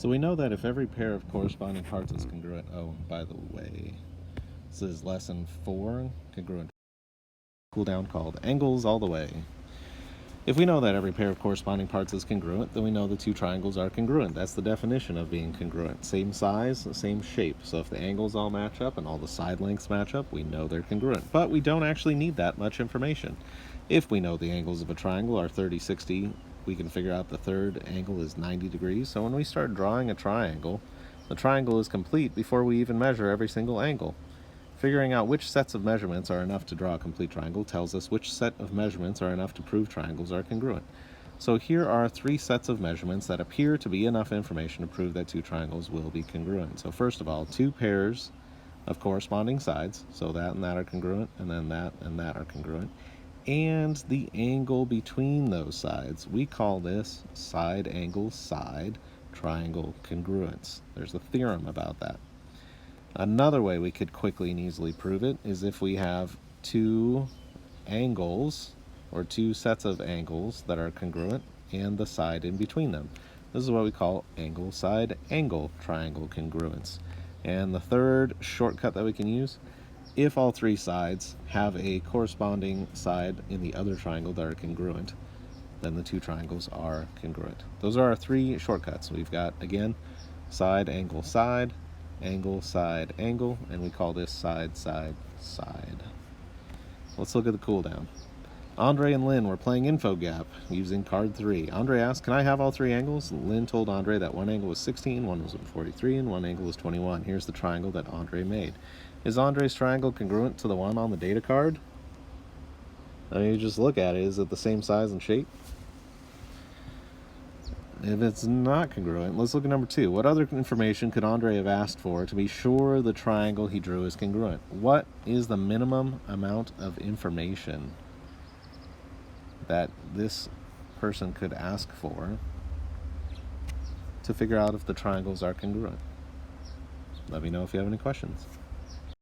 So we know that if every pair of corresponding parts is congruent, oh, by the way, this is lesson 4, congruent cool down called angles all the way. If we know that every pair of corresponding parts is congruent, then we know the two triangles are congruent. That's the definition of being congruent. Same size, same shape. So if the angles all match up and all the side lengths match up, we know they're congruent. But we don't actually need that much information. If we know the angles of a triangle are 30, 60, we can figure out the third angle is 90 degrees. So when we start drawing a triangle, the triangle is complete before we even measure every single angle. Figuring out which sets of measurements are enough to draw a complete triangle tells us which set of measurements are enough to prove triangles are congruent. So here are 3 sets of measurements that appear to be enough information to prove that 2 triangles will be congruent. So first of all, 2 pairs of corresponding sides, so that and that are congruent, and then that and that are congruent, and the angle between those sides. We call this side angle side triangle congruence. There's a theorem about that. Another way we could quickly and easily prove it is if we have 2 angles or 2 sets of angles that are congruent and the side in between them. This is what we call angle side angle triangle congruence. And the third shortcut that we can use, if all 3 sides have a corresponding side in the other triangle that are congruent, then the 2 triangles are congruent. Those are our 3 shortcuts. We've got, again, side angle side, angle side angle, and we call this side side side. Let's look at the cool down. Andre and Lynn were playing Info Gap using card 3. Andre asked, "Can I have all 3 angles?" Lynn told Andre that one angle was 16, one was 43, and one angle was 21. Here's the triangle that Andre made. Is Andre's triangle congruent to the one on the data card? I mean, you just look at it. Is it the same size and shape? If it's not congruent, let's look at number 2. What other information could Andre have asked for to be sure the triangle he drew is congruent? What is the minimum amount of information that this person could ask for to figure out if the triangles are congruent? Let me know if you have any questions.